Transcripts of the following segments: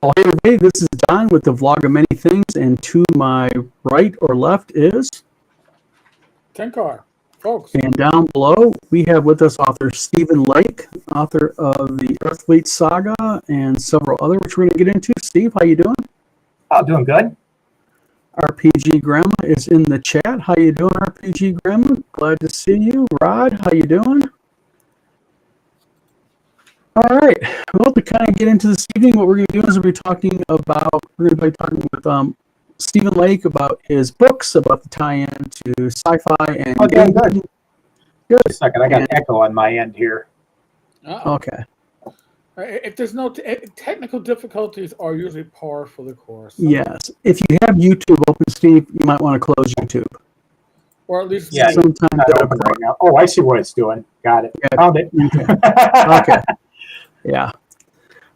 Well, hey everybody, this is Don with the Vlog of Many Things, and to my right or left is... Tenkar, folks. And down below, we have with us author Stephen Lake, author of the Earthfleet Saga and several other, which we're going to get into. Steve, how you doing? Oh, doing good. RPG Grandma is in the chat. How you doing, RPG Grandma? Glad to see you. Rod, how you doing? All right. Well, to kind of get into this evening, what we're going to do is we're going to be talking with Stephen Lake about his books, about the tie-in to sci-fi and Okay, good. Good. Wait a second, I got an echo on my end here. Okay. If there's no technical difficulties, are usually par for the course. Yes. If you have YouTube open, Steve, you might want to close YouTube. Or at least Sometimes Not open right now. Oh, I see what it's doing. Got it. Yeah. Found it. Okay. Yeah.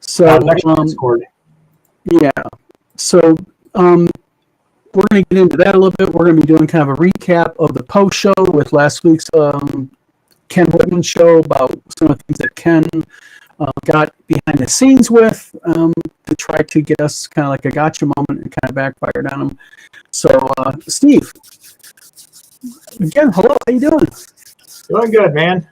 So, Discord. yeah. So, we're going to get into that a little bit. We're going to be doing kind of a recap of the post show with last week's Ken Whitman show about some of the things that Ken got behind the scenes with to try to get us kind of like a gotcha moment and kind of backfired on him. So, Steve, again, hello. How you doing? Doing good, man.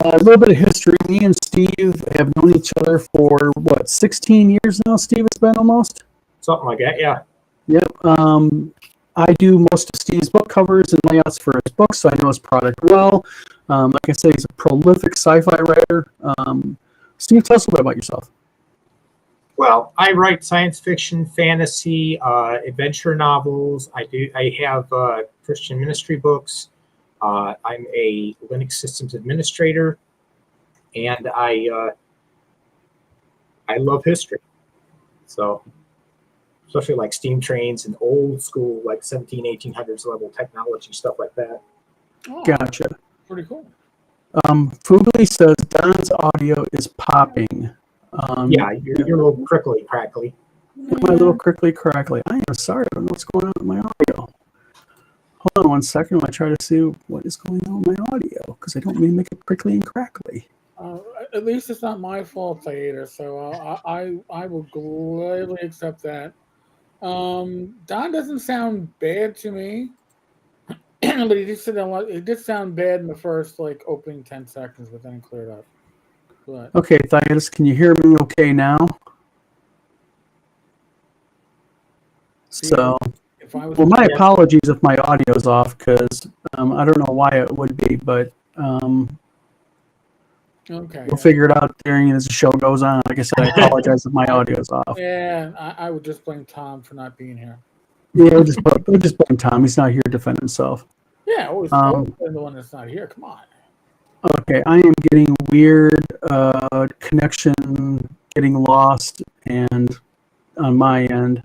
A little bit of history. Me and Steve have known each other for, 16 years now, Steve? It's been almost? Something like that, yeah. Yep. I do most of Steve's book covers and layouts for his books, so I know his product well. Like I said, he's a prolific sci-fi writer. Steve, tell us a little bit about yourself. Well, I write science fiction, fantasy, adventure novels. I have Christian ministry books. I'm a Linux systems administrator, and I love history. So, especially like steam trains and old school, like 1800s level technology, stuff like that. Oh, Gotcha. pretty cool. Fugly says Don's audio is popping. Yeah, you're a little crickly, crackly. My little crickly crackly. I am sorry. I don't know what's going on with my audio. Hold on 1 second. I try to see what is going on with my audio because I don't mean to make it prickly and crackly. At least it's not my fault, Theater, so I will gladly accept that. Don doesn't sound bad to me, but it did sound bad in the first opening 10 seconds, but then it cleared up. But Okay, Thaddeus, can you hear me okay now? So, well, my apologies if my audio's off because I don't know why it would be, but okay, we'll figure it out during as the show goes on. Like I said, I apologize if my audio's off. Yeah, I would just blame Tom for not being here. Yeah, we'll just blame Tom. He's not here to defend himself. Yeah, always blame the one that's not here. Come on. Okay, I am getting weird connection, getting lost, and on my end.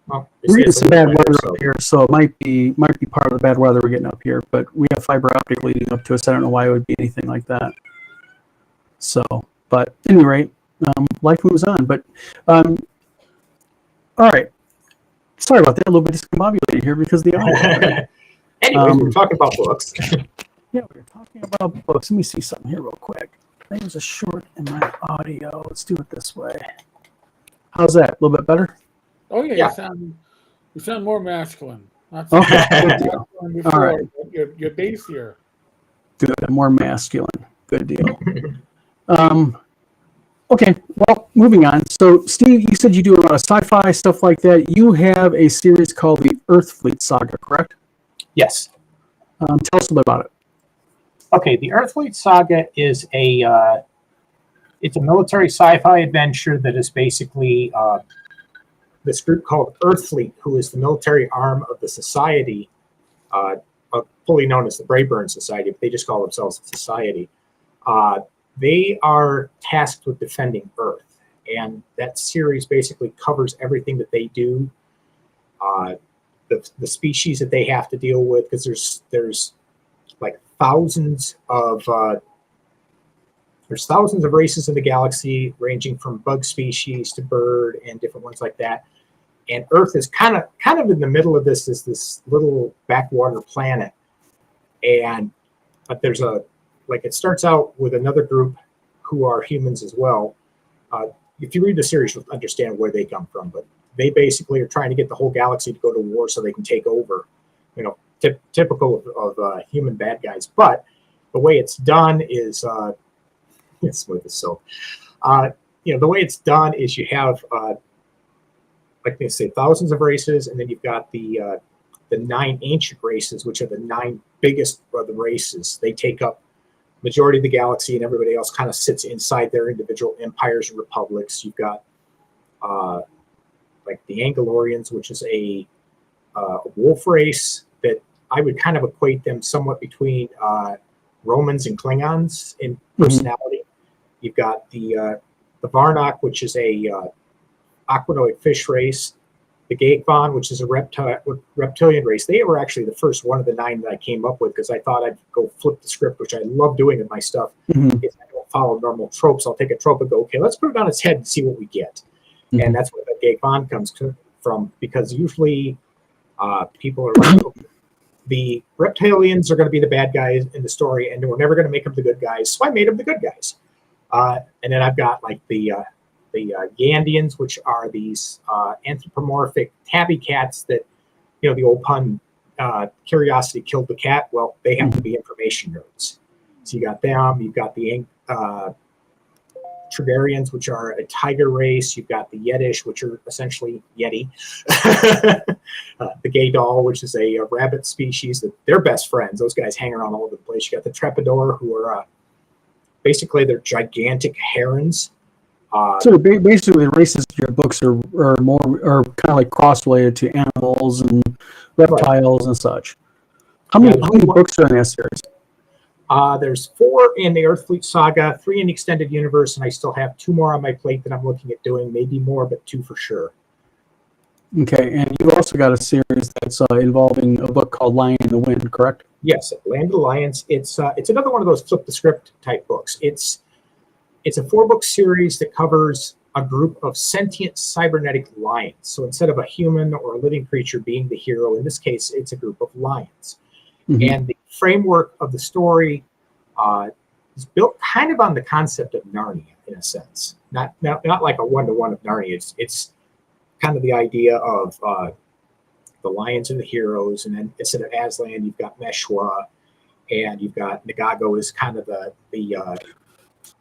Well, We're getting some bad weather up here, so it might be part of the bad weather we're getting up here. But we have fiber optic leading up to us. I don't know why it would be anything like that. So, but at any rate, life moves on. But all right, sorry about that. A little bit discombobulated here because of the audio. Anyways, we're talking about books. Yeah, we were talking about books. Let me see something here real quick. I think there's a short in my audio. Let's do it this way. How's that? A little bit better? Oh yeah, Yeah. You sound more masculine. Not Okay, good deal. before. All right. You're bassier. Good. I'm more masculine. Good deal. Okay, well, moving on. So, Steve, you said you do a lot of sci-fi stuff like that. You have a series called the Earthfleet Saga, correct? Yes. Tell us a little bit about it. Okay, the Earthfleet Saga is it's a military sci-fi adventure that is basically this group called Earthfleet, who is the military arm of the society, fully known as the Brayburn Society, but they just call themselves a society. They are tasked with defending Earth, and that series basically covers everything that they do, the species that they have to deal with, because there's like thousands of races in the galaxy, ranging from bug species to bird and different ones like that. And Earth is kind of in the middle of this, is this little backwater planet. But there's it starts out with another group who are humans as well. if you read the series, you'll understand where they come from. But they basically are trying to get the whole galaxy to go to war so they can take over. You know, typical of human bad guys. But the way it's done is it's smooth as soap. You know, the way it's done is you have like they say, thousands of races, and then you've got the 9 ancient races, which are the 9 biggest of the races. They take up majority of the galaxy, and everybody else kind of sits inside their individual empires and republics. You've got like the Angolorians, which is a wolf race that I would kind of equate them somewhat between Romans and Klingons in personality. You've got the Varnock, which is a aquanoid fish race. The Gaekvan, which is a reptilian race. They were actually the first one of the 9 that I came up with because I thought I'd go flip the script, which I love doing in my stuff. If I don't follow normal tropes, I'll take a trope and go, okay, let's put it on its head and see what we get. And that's where the Gaekvan comes from, because usually people are like, okay, the reptilians are going to be the bad guys in the story, and we're never going to make them the good guys, so I made them the good guys. And then I've got like the Yandians, which are these anthropomorphic tabby cats that, you know, the old pun, curiosity killed the cat. Well, they have to be information nerds. So you got them. You've got the Trigarians, which are a tiger race. You've got the Yetish, which are essentially Yeti. The Gaydol, which is a rabbit species that they're best friends. Those guys hang around all over the place. You got the Trepidor, who are basically they're gigantic herons. So basically, the races of your books are kind of like cross-related to animals and reptiles and such. How many books are in that series? There's 4 in the Earthfleet Saga, 3 in the Extended Universe, and I still have 2 more on my plate that I'm looking at doing. Maybe more, but 2 for sure. Okay, and you've also got a series that's involving a book called Lion in the Wind, correct? Yes, Land of the Lions. It's another one of those flip the script type books. It's a 4-book series that covers a group of sentient cybernetic lions. So instead of a human or a living creature being the hero, in this case, it's a group of lions. And the framework of the story is built kind of on the concept of Narnia, in a sense. Not like a one-to-one of Narnia. It's kind of the idea of the lions are the heroes, and then instead of Aslan, you've got Meshwa, and you've got Nagago is kind of the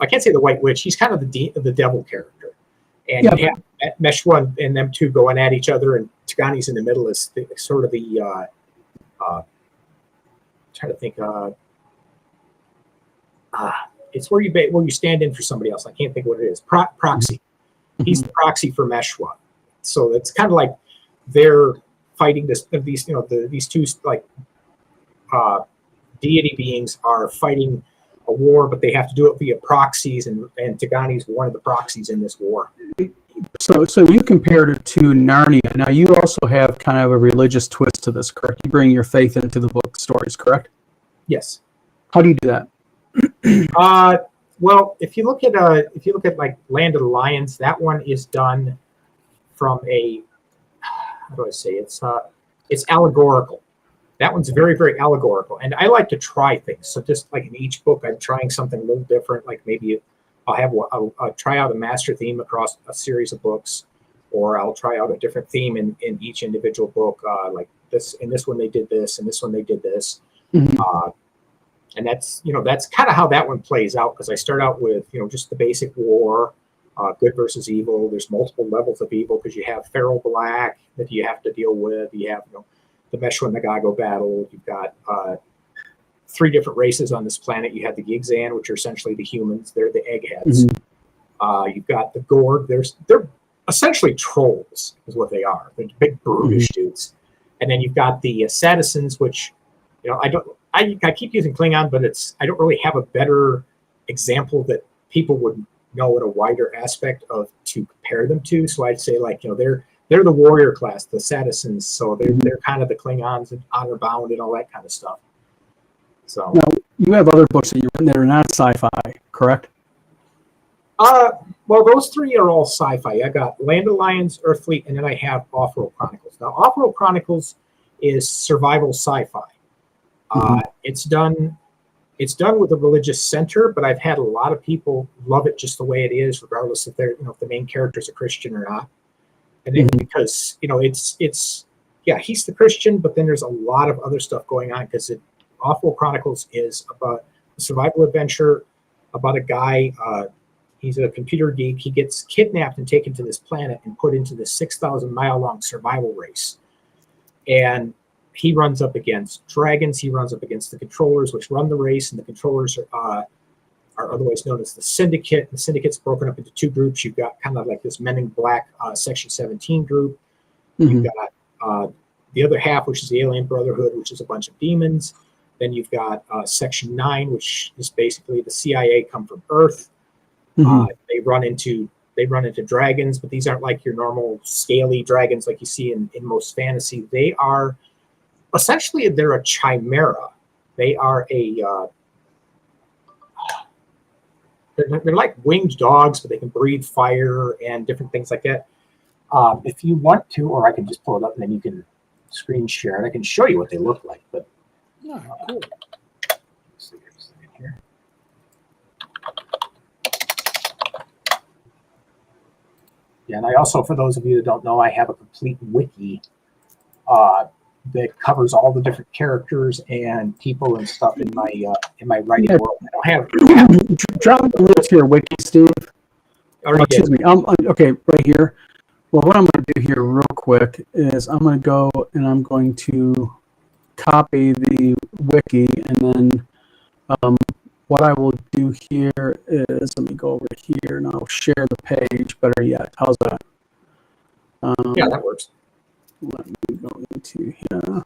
I can't say the White Witch. He's kind of the devil character, and you have Meshwa and them two going at each other, and Tagani's in the middle is sort of the trying to think. It's where you stand in for somebody else. I can't think what it is. Proxy. He's the proxy for Meshwa. So it's kind of like they're fighting these two like deity beings are fighting a war, but they have to do it via proxies, and Tagani's one of the proxies in this war. So you compared it to Narnia. Now you also have kind of a religious twist to this, correct? You bring your faith into the book stories, correct? Yes. How do you do that? Well, if you look at like Land of the Lions, that one is done from a, how do I say, it's allegorical. That one's very, very allegorical, and I like to try things. So just like in each book, I'm trying something a little different. Like maybe I'll try out a master theme across a series of books, or I'll try out a different theme in each individual book. Like this, in this one they did this, and this one they did this. And that's kind of how that one plays out, because I start out with just the basic war, good versus evil. There's multiple levels of evil because you have Feral Black that you have to deal with. You have the Meshwa Nagago battle. You've got 3 different races on this planet. You have the Gigzan, which are essentially the humans. They're the eggheads. You've got the Gorg. They're essentially trolls, is what they are. They're big brutish dudes. And then you've got the Sadisons, which I keep using Klingon, but I don't really have a better example that people would know in a wider aspect of to compare them to. So I'd say they're the warrior class, the Sadisons. So they're kind of the Klingons and honor bound and all that kind of stuff. So now you have other books that you've written that are not sci-fi, correct? Well, those 3 are all sci-fi. I got Land of the Lions, Earthfleet, and then I have Off-World Chronicles. Now, Off-World Chronicles is survival sci-fi. It's done It's done with a religious center, but I've had a lot of people love it just the way it is, regardless if they're, if the main character is a Christian or not. And then because, yeah, he's the Christian, but then there's a lot of other stuff going on because Awful Chronicles is about a survival adventure about a guy. He's a computer geek. He gets kidnapped and taken to this planet and put into this 6,000-mile long survival race. And he runs up against dragons. He runs up against the controllers, which run the race, and the controllers are otherwise known as the Syndicate. The Syndicate's broken up into two groups. You've got kind of like this Men in Black Section 17 group. You've got the other half, which is the Alien Brotherhood, which is a bunch of demons. Then you've got Section 9, which is basically the CIA come from Earth. They run into dragons, but these aren't like your normal scaly dragons like you see in most fantasy. They are essentially, they're a chimera. They are they're like winged dogs, but they can breathe fire and different things like that. If you want to, or I can just pull it up and then you can screen share and I can show you what they look like. But cool. let's see here. Yeah, and I also, for those of you that don't know, I have a complete wiki that covers all the different characters and people and stuff in my writing world. I don't have. Drop the link to your wiki, Steve. Excuse me. Okay, right here. Well, what I'm going to do here real quick is I'm going to go and I'm going to copy the wiki, and then what I will do here is, let me go over here and I'll share the page. Better yet, how's that? Yeah, that works. Let me go into here.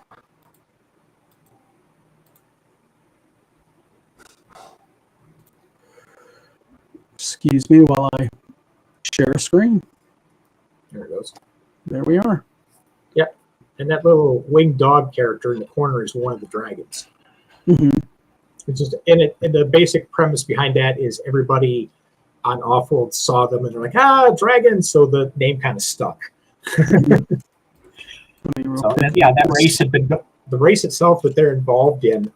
Excuse me while I share a screen. There it goes. There we are. Yep. And that little winged dog character in the corner is one of the dragons. It's just, and the basic premise behind that is everybody on Offworld saw them and they're like, dragons. So the name kind of stuck. So yeah, that race had been, the race itself that they're involved in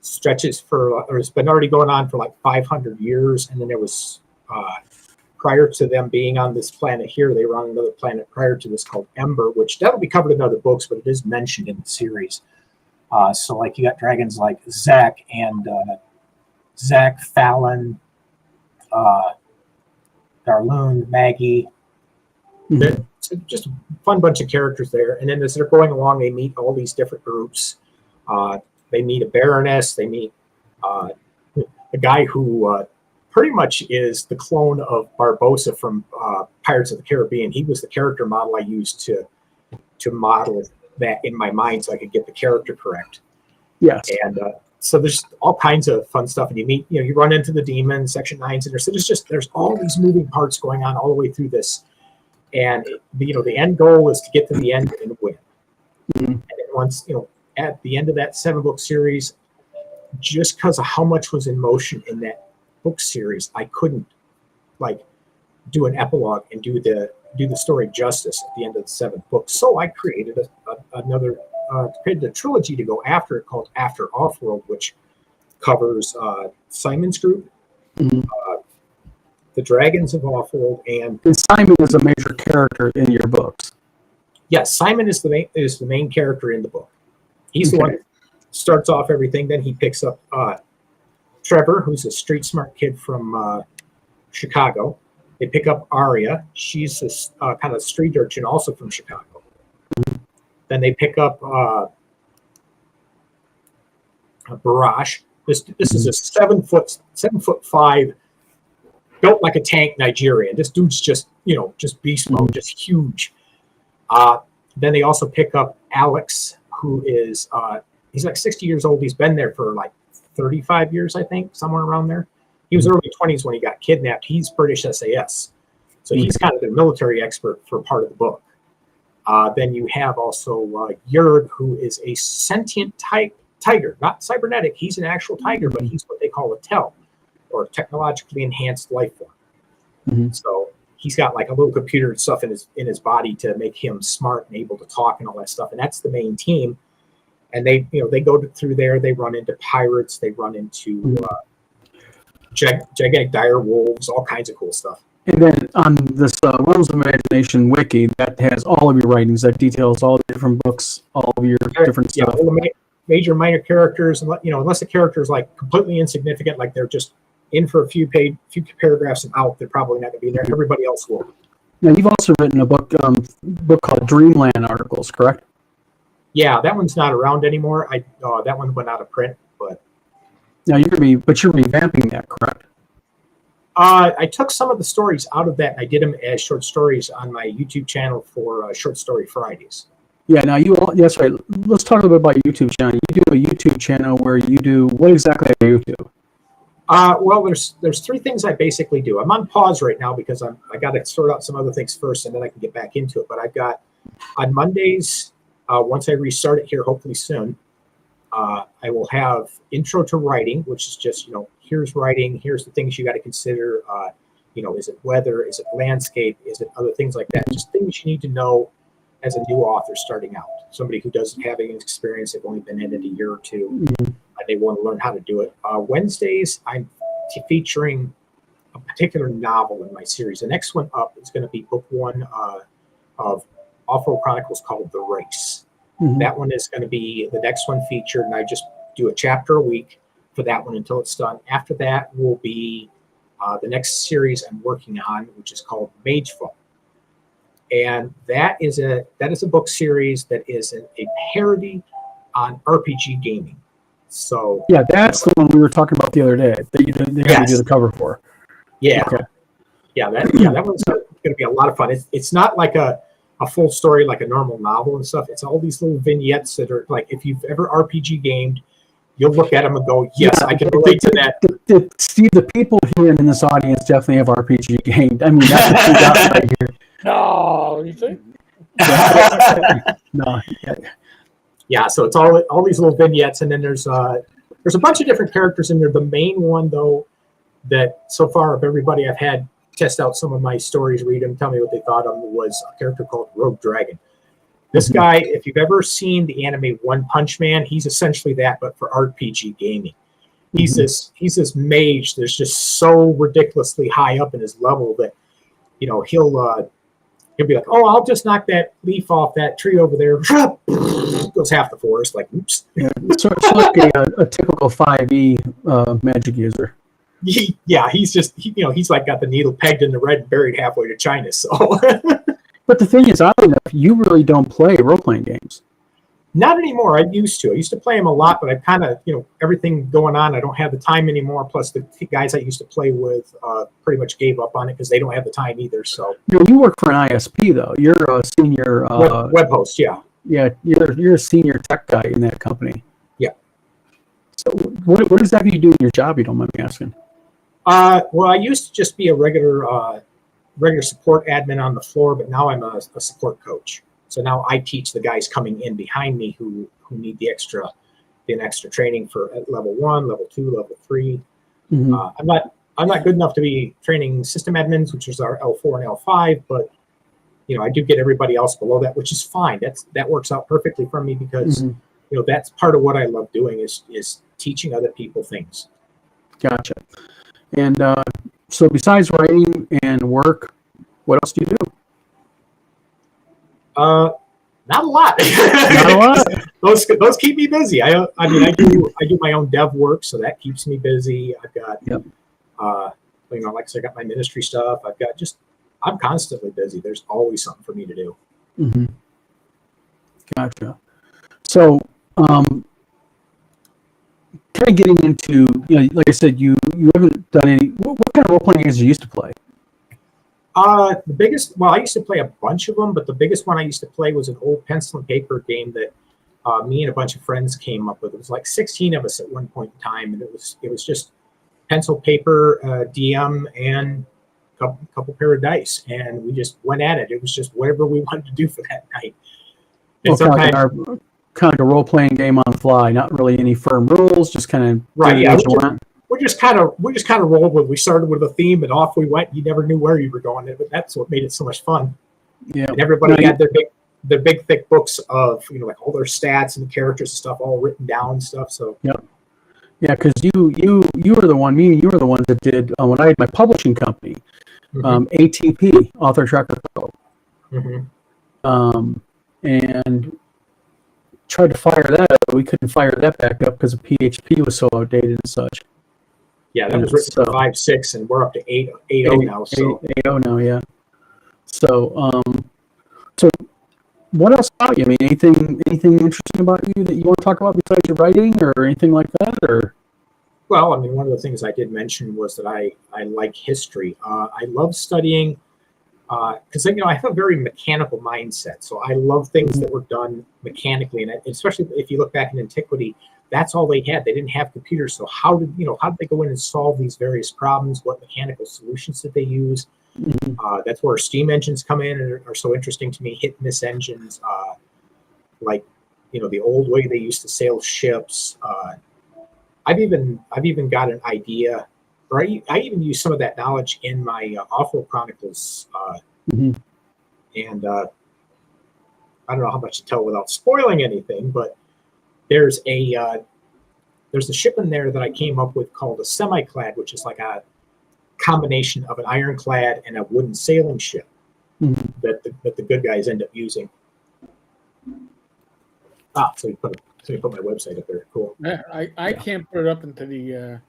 stretches for, or it's been already going on for like 500 years. And then there was, prior to them being on this planet here, they were on another planet prior to this called Ember, which that'll be covered in other books, but it is mentioned in the series. So like you got dragons like Zack and Zack, Fallon, Darloon, Maggie. It's just a fun bunch of characters there. And then as they're going along, they meet all these different groups. They meet a Baroness. They meet a guy who pretty much is the clone of Barbossa from Pirates of the Caribbean. He was the character model I used to model that in my mind so I could get the character correct. Yes. And so there's all kinds of fun stuff. And you meet, you run into the demons, Section 9s, and there's all these moving parts going on all the way through this. And the end goal is to get to the end and win. And then once, at the end of that 7-book series, just because of how much was in motion in that book series, I couldn't do an epilogue and do the story justice at the end of the 7th book. So I created created a trilogy to go after it called After Offworld, which covers Simon's group, the Dragons of Offworld, and Simon is a major character in your books. Yes, Simon is the main character in the book. He's the one that starts off everything. Then he picks up Trevor, who's a street smart kid from Chicago. They pick up Aria. She's this kind of street urchin, also from Chicago. Then they pick up Barash. This is a 7'5", built like a tank Nigerian. This dude's just beast mode, just huge. Then they also pick up Alex, who is he's like 60 years old. He's been there for like 35 years, I think, somewhere around there. He was early 20s when he got kidnapped. He's British SAS. So he's kind of the military expert for part of the book. Then you have also Jurg, who is a sentient tiger, not cybernetic. He's an actual tiger, but he's what they call a TEL, or technologically enhanced life form. So he's got like a little computer and stuff in his body to make him smart and able to talk and all that stuff. And that's the main team. and they go through there. They run into pirates. They run into gigantic dire wolves. All kinds of cool stuff. And then on this Realms of Imagination wiki, that has all of your writings, that details all the different books, all of your different stuff. All the major, minor characters, unless the character is like completely insignificant, like they're just in for a few paragraphs and out, they're probably not going to be there. Everybody else will. Now, you've also written a book called Dreamland Articles, correct? Yeah, that one's not around anymore. That one went out of print, but now you're revamping that, correct? I took some of the stories out of that and I did them as short stories on my YouTube channel for Short Story Fridays. Yeah, now that's right. Let's talk a little bit about your YouTube channel. You do a YouTube channel where you do, what exactly do you do? Well, there's three things I basically do. I'm on pause right now because I got to sort out some other things first and then I can get back into it. But I've got on Mondays, once I restart it here, hopefully soon, I will have Intro to Writing, which is just, here's writing, here's the things you got to consider. Is it weather? Is it landscape? Is it other things like that? Just things you need to know as a new author starting out. Somebody who doesn't have any experience, they've only been in it a year or two, and they want to learn how to do it. Wednesdays, I'm featuring a particular novel in my series. The next one up is going to be book one of Off-Road Chronicles called The Race. Mm-hmm. That one is going to be the next one featured, and I just do a chapter a week for that one until it's done. After that will be the next series I'm working on, which is called Mageful. And that is a book series that is a parody on RPG gaming. So yeah, that's the one we were talking about the other day that you had to do the cover for. Yeah, okay. that one's going to be a lot of fun. It's not like a full story like a normal novel and stuff. It's all these little vignettes that are like, if you've ever RPG gamed, you'll look at them and go, yes, I can relate to that. Steve, the people here in this audience definitely have RPG gamed. I mean, that's what we got right here. No, you think? No. Yeah, so it's all these little vignettes, and then there's a bunch of different characters in there. The main one, though, that so far of everybody I've had test out some of my stories, read them, tell me what they thought of them, was a character called Rogue Dragon. This guy, if you've ever seen the anime One Punch Man, he's essentially that, but for RPG gaming. He's this mage that's just so ridiculously high up in his level that he'll be like, oh, I'll just knock that leaf off that tree over there. Goes half the forest, like, oops. Yeah, it's like a typical 5e magic user. He's like got the needle pegged in the red and buried halfway to China. So, but the thing is, oddly enough, you really don't play role-playing games. Not anymore. I used to play them a lot, but I kind of, everything going on, I don't have the time anymore. Plus, the guys I used to play with pretty much gave up on it because they don't have the time either. So, you work for an ISP though. You're a senior web host. Yeah. Yeah, you're a senior tech guy in that company. Yeah. So, what exactly do you do in your job? You don't mind me asking. Well, I used to just be a regular support admin on the floor, but now I'm a support coach. So now I teach the guys coming in behind me who need the extra training for level 1, level 2, level 3. Mm-hmm. I'm not good enough to be training system admins, which is our L4 and L5, but I do get everybody else below that, which is fine. That works out perfectly for me because that's part of what I love doing is teaching other people things. Gotcha. And so besides writing and work, what else do you do? Not a lot. Not a lot. Those keep me busy. I do my own dev work, so that keeps me busy. I've got like I said, I got my ministry stuff. I'm constantly busy. There's always something for me to do. Mm-hmm. Gotcha. So, kind of getting into, like I said, you haven't done any. What kind of role playing games do you used to play? The biggest, I used to play a bunch of them, but the biggest one I used to play was an old pencil and paper game that me and a bunch of friends came up with. It was like 16 of us at one point in time, and it was just pencil, paper, DM, and a couple pair of dice, and we just went at it. It was just whatever we wanted to do for that night. And kind of like a role playing game on the fly, not really any firm rules, just kind of right. Yeah, we just kind of rolled with. We started with a theme, and off we went. You never knew where you were going, but that's what made it so much fun. Yeah, and everybody had their the big thick books of like all their stats and the characters and stuff all written down and stuff. So Yep. Yeah, because you were the one. Me and you were the ones that did when I had my publishing company, ATP, Author Tracker Pro, and tried to fire that up, but we couldn't fire that back up because the PHP was so outdated and such. yeah, that was written for 5.6, and we're up to 8.0 now. So 8.0 now, yeah. So so what else about you? I mean, anything interesting about you that you want to talk about besides your writing or anything like that? Or well, I mean, one of the things I did mention was that I like history. I love studying because I have a very mechanical mindset. So I love things that were done mechanically, and especially if you look back in antiquity, that's all they had. They didn't have computers. So how did they go in and solve these various problems? What mechanical solutions did they use? That's where steam engines come in and are so interesting to me. Hit and miss engines, like the old way they used to sail ships. I've even got an idea, or I even use some of that knowledge in my Awful Chronicles, and I don't know how much to tell without spoiling anything, but there's a ship in there that I came up with called a semi-clad, which is like a combination of an ironclad and a wooden sailing ship that the good guys end up using. So you put my website up there. Cool. Yeah, I can't put it up into the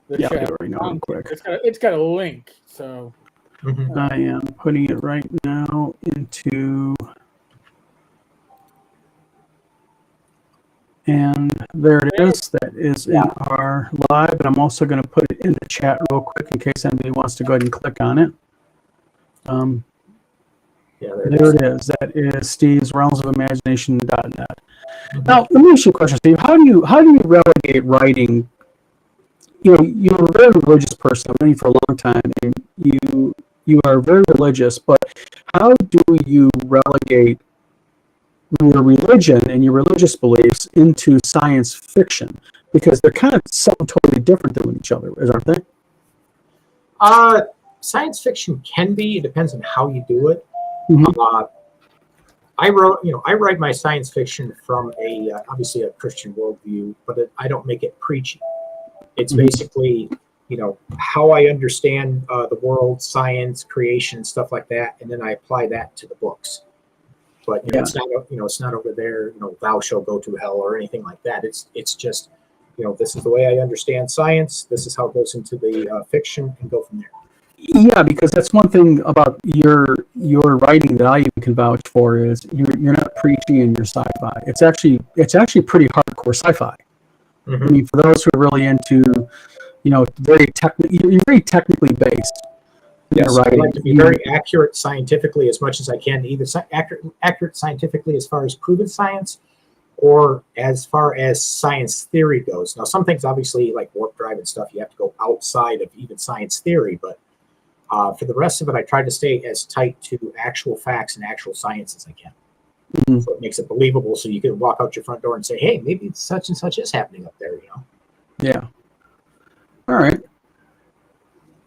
yeah, chat. right now, real quick. It's got a link, so I am putting it right now into, and there it is. That is in our live, and I'm also going to put it in the chat real quick in case anybody wants to go ahead and click on it. There it is. That is Steve's realmsofimagination.net. Now, let me ask you a question, Steve. How do you relegate writing? You're a very religious person. I've known you for a long time, and you are very religious. But how do you relegate your religion and your religious beliefs into science fiction? Because they're kind of something totally different than each other, aren't they? Science fiction can be. It depends on how you do it. I write my science fiction from obviously a Christian worldview, but I don't make it preachy. It's basically, how I understand the world, science, creation, stuff like that, and then I apply that to the books. But it's not, it's not over there, thou shalt go to hell or anything like that. It's just, this is the way I understand science. This is how it goes into the fiction, and go from there. Yeah, because that's one thing about your writing that I even can vouch for is you're not preachy in your sci-fi. It's actually pretty hardcore sci-fi. I mean, for those who are really into, you're very technically based. Yes, I like to be very accurate scientifically as much as I can, either accurate scientifically as far as proven science, or as far as science theory goes. Now, some things obviously like warp drive and stuff, you have to go outside of even science theory, but for the rest of it, I try to stay as tight to actual facts and actual science as I can. So it makes it believable, so you can walk out your front door and say, hey, maybe such and such is happening up there, Yeah. All right.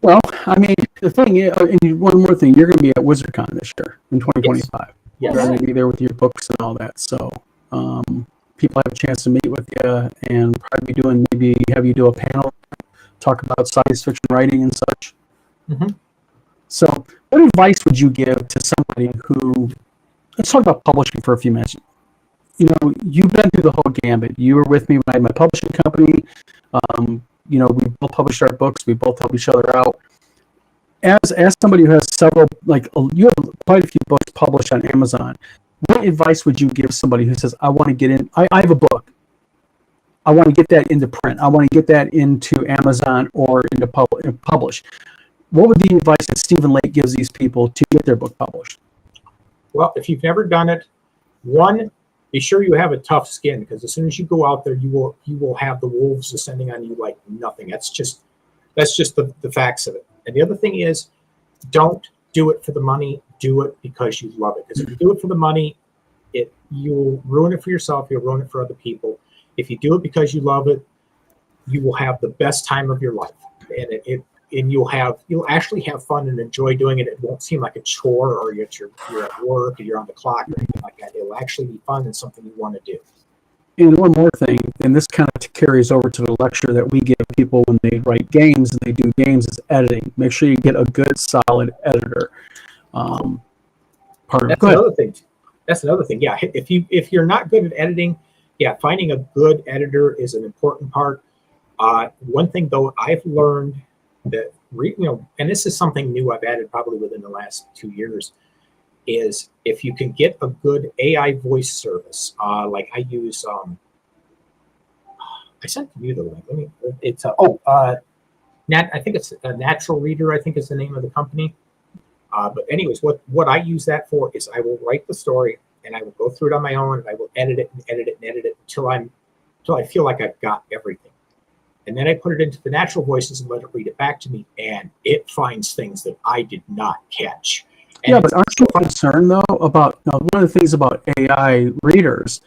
Well, I mean, the thing is, and one more thing, you're going to be at WizardCon this year in 2025. Yes. You're going to be there with your books and all that. So people have a chance to meet with you and probably maybe have you do a panel, talk about science fiction writing and such. So what advice would you give to somebody who, let's talk about publishing for a few minutes. You've been through the whole gambit. You were with me when I had my publishing company. We both published our books. We both help each other out. As somebody who has several, you have quite a few books published on Amazon, what advice would you give somebody who says, I want to get in, I have a book. I want to get that into print. I want to get that into Amazon or into publish. What would the advice that Stephen Lake gives these people to get their book published? Well, if you've never done it, one, be sure you have a tough skin, because as soon as you go out there, you will have the wolves descending on you like nothing. That's just the facts of it. And the other thing is, don't do it for the money. Do it because you love it. Because if you do it for the money, you'll ruin it for yourself. You'll ruin it for other people. If you do it because you love it, you will have the best time of your life. And you'll actually have fun and enjoy doing it. It won't seem like a chore, or you're at work or you're on the clock or anything like that. It'll actually be fun and something you want to do. And one more thing, and this kind of carries over to the lecture that we give people when they write games and they do games, is editing. Make sure you get a good, solid editor. That's another thing. That's another thing. Yeah, if you're not good at editing, yeah, finding a good editor is an important part. One thing though, I've learned that and this is something new I've added probably within the last 2 years, is if you can get a good AI voice service, like I use. I sent you the link. I think it's a Natural Reader. I think is the name of the company. But anyways, what I use that for is I will write the story and I will go through it on my own and I will edit it and edit it and edit it until I feel like I've got everything. And then I put it into the natural voices and let it read it back to me, and it finds things that I did not catch. And but aren't you concerned though about one of the things about AI readers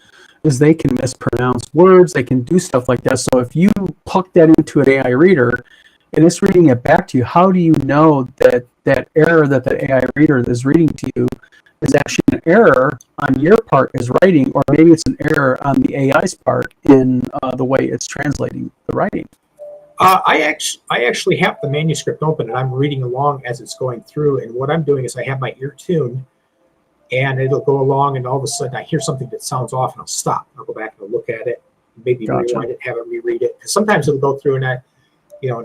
is they can mispronounce words, they can do stuff like that. So if you plug that into an AI reader and it's reading it back to you, how do you know that that error that the AI reader is reading to you is actually an error on your part as writing, or maybe it's an error on the AI's part in the way it's translating the writing? I actually have the manuscript open and I'm reading along as it's going through. And what I'm doing is I have my ear tuned, and it'll go along, and all of a sudden I hear something that sounds off, and I'll stop. I'll go back and I'll look at it, maybe rewind it, have it reread it. Because sometimes it'll go through, and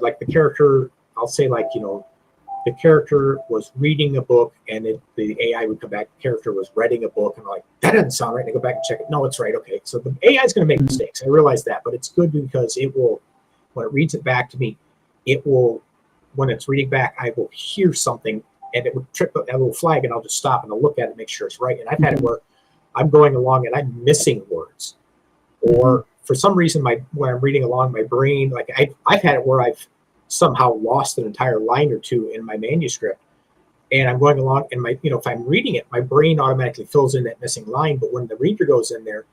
like the character, I'll say the character was reading a book, and the AI would come back. The character was reading a book, and I'm like, that doesn't sound right. And I go back and check it. No, it's right. Okay, so the AI is going to make mistakes. I realize that, but it's good because it will. When it reads it back to me, when it's reading back, I will hear something, and it would trip a little flag, and I'll just stop and I'll look at it, make sure it's right. And I've had it where I'm going along and I'm missing words, or for some reason, when I'm reading along, my brain, like I've had it where I've somehow lost an entire line or two in my manuscript, and I'm going along, and if I'm reading it, my brain automatically fills in that missing line. But when the reader goes in there,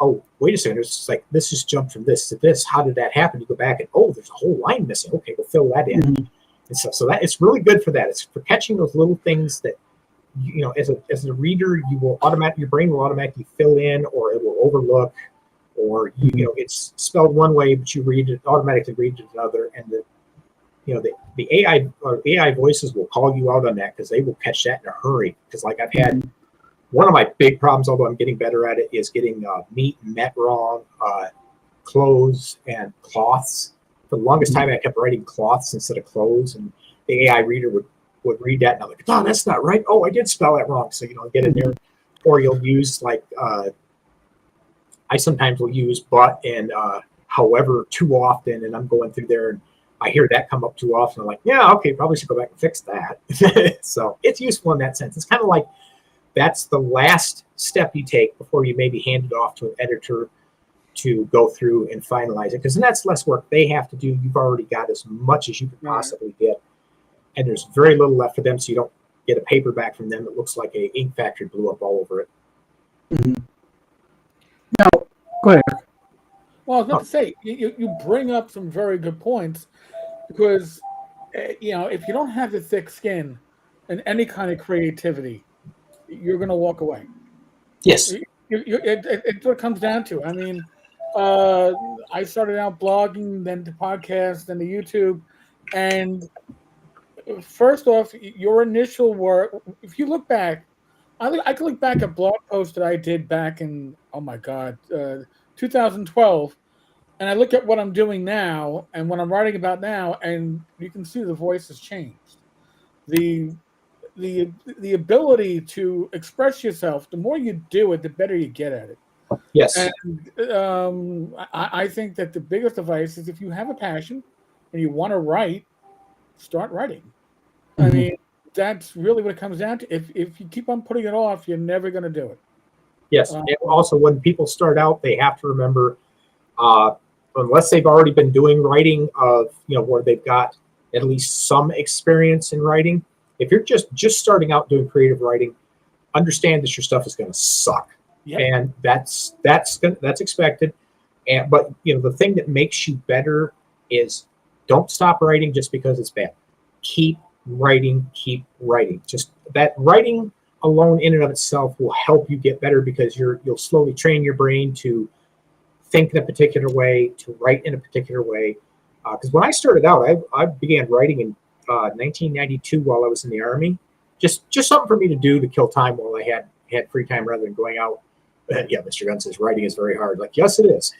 oh, wait a second, it's like, this just jumped from this to this. How did that happen? You go back and, oh, there's a whole line missing. Okay, we'll fill that in. And so that it's really good for that. It's for catching those little things that, as a reader, your brain will automatically fill in, or it will overlook, or, it's spelled one way, but you automatically read it another. And the AI voices will call you out on that, because they will catch that in a hurry. Because like I've had, one of my big problems, although I'm getting better at it, is getting meat and met wrong, clothes and cloths. For the longest time, I kept writing cloths instead of clothes, and the AI reader would read that, and I'm like, oh, that's not right. Oh, I did spell that wrong. So, get in there. Or you'll use, I sometimes will use but and however too often, and I'm going through there, and I hear that come up too often. I'm like, yeah, okay, probably should go back and fix that. So it's useful in that sense. It's kind of like, that's the last step you take before you maybe hand it off to an editor to go through and finalize it. Because then that's less work they have to do. You've already got as much as you can possibly get. And there's very little left for them, so you don't get a paper back from them that looks like an ink factory blew up all over it. Now, go ahead. Well, I was about to say, you bring up some very good points, because, if you don't have the thick skin and any kind of creativity, you're going to walk away. Yes. It's what it comes down to. I mean, I started out blogging, then to podcast, then to YouTube. And first off, your initial work, if you look back, I can look back at blog posts that I did back in, 2012. And I look at what I'm doing now and what I'm writing about now, and you can see the voice has changed. The ability to express yourself, the more you do it, the better you get at it. Yes. And I think that the biggest advice is, if you have a passion and you want to write, start writing. I mean, that's really what it comes down to. If you keep on putting it off, you're never going to do it. Yes. And also, when people start out, they have to remember, unless they've already been doing writing where they've got at least some experience in writing, if you're just starting out doing creative writing, understand that your stuff is going to suck. Yep. And that's expected. But the thing that makes you better is Don't stop writing just because it's bad. Keep writing, keep writing. Just that writing alone in and of itself will help you get better, because you'll slowly train your brain to think in a particular way, to write in a particular way. Because when I started out, I began writing in 1992 while I was in the Army. Just something for me to do to kill time while I had free time rather than going out. Yeah, Mr. Gunn says writing is very hard. Like, yes, it is.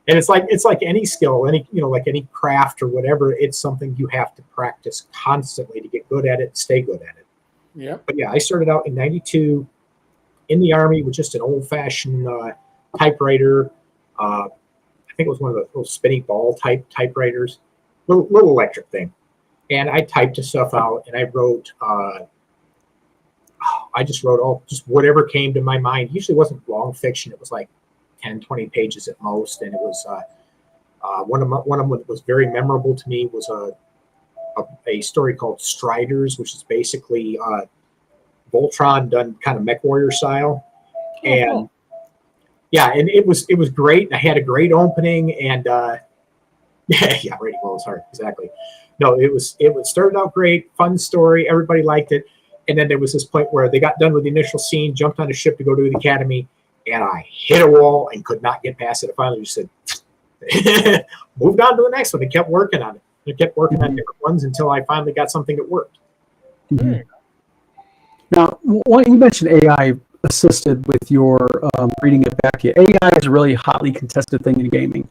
And it's like any skill, like any craft or whatever. It's something you have to practice constantly to get good at it, stay good at it. Yep. But yeah, I started out in 92 in the Army with just an old-fashioned typewriter. I think it was one of the little spinny ball type typewriters, little electric thing. And I typed the stuff out, and I wrote. I just wrote just whatever came to my mind. Usually, it wasn't long fiction. It was like 10, 20 pages at most. And it was one of them that was very memorable to me was a story called Striders, which is basically Voltron done kind of MechWarrior style. And yeah, and it was great. I had a great opening, and yeah, writing well is hard. Exactly. No, it started out great, fun story. Everybody liked it. And then there was this point where they got done with the initial scene, jumped on a ship to go to the academy, and I hit a wall and could not get past it. I finally just said, moved on to the next one and kept working on it. I kept working on different ones until I finally got something that worked. Mm-hmm. Now, you mentioned AI assisted with your reading it back to you. AI is a really hotly contested thing in gaming,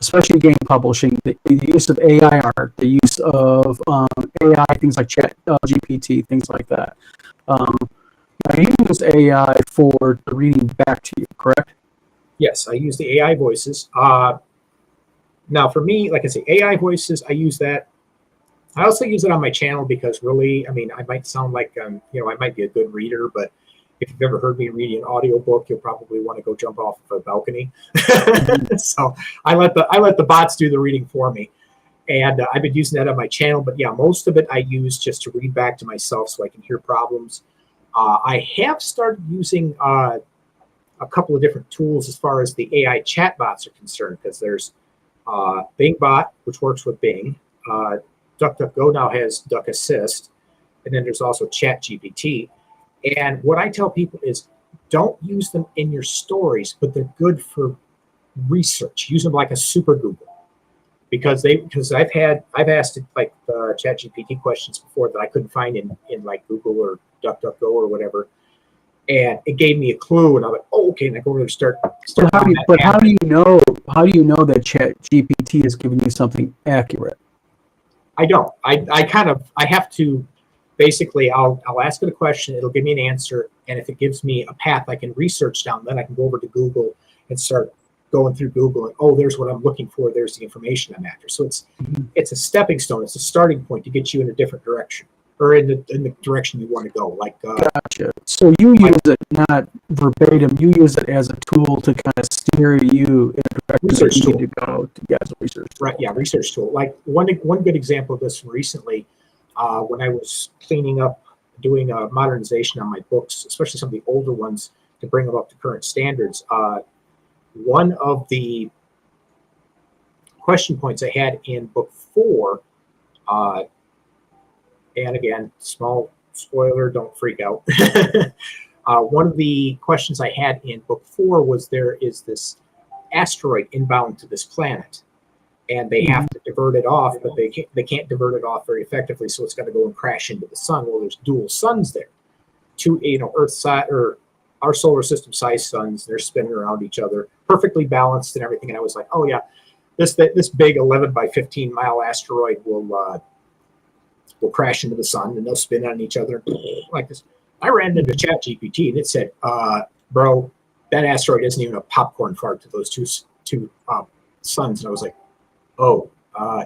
especially game publishing. The use of AI art, the use of AI, things like Chat GPT, things like that. Now, you use AI for the reading back to you, correct? Yes, I use the AI voices. Now, for me, like I say, AI voices, I use that. I also use it on my channel because really, I mean, I might sound like, I might be a good reader, but if you've ever heard me reading an audiobook, you'll probably want to go jump off of a balcony. So I let the bots do the reading for me. And I've been using that on my channel. But yeah, most of it I use just to read back to myself so I can hear problems. I have started using a couple of different tools as far as the AI chatbots are concerned, because there's Bing Bot, which works with Bing. DuckDuckGo now has Duck Assist. And then there's also Chat GPT. And what I tell people is don't use them in your stories, but they're good for research. Use them like a super Google, because I've asked it like Chat GPT questions before that I couldn't find in like Google or DuckDuckGo or whatever, and it gave me a clue, and I'm like, oh, okay, and I go over and start. How do you know that Chat GPT is giving you something accurate? I don't. I have to. Basically, I'll ask it a question, it'll give me an answer, and if it gives me a path I can research down, then I can go over to Google and start going through Google, and oh, there's what I'm looking for, there's the information I'm after. So it's a stepping stone, it's a starting point to get you in a different direction, or in the direction you want to go. Like gotcha. So you use it not verbatim, you use it as a tool to kind of steer you in a direction you need to go to get a research tool. Right, yeah, research tool. Like one good example of this from recently, when I was cleaning up, doing a modernization on my books, especially some of the older ones, to bring them up to current standards, one of the question points I had in book 4, and again, small spoiler, don't freak out. One of the questions I had in book 4 was there is this asteroid inbound to this planet, and they have to divert it off, but they can't divert it off very effectively, so it's got to go and crash into the sun. Well, there's dual suns there, two, Earth side or our solar system size suns. They're spinning around each other, perfectly balanced and everything. And I was like, oh yeah, this big 11 by 15 mile asteroid will crash into the sun, and they'll spin on each other like this. I ran into Chat GPT, and it said, bro, that asteroid isn't even a popcorn fart to those two suns. And I was like, oh,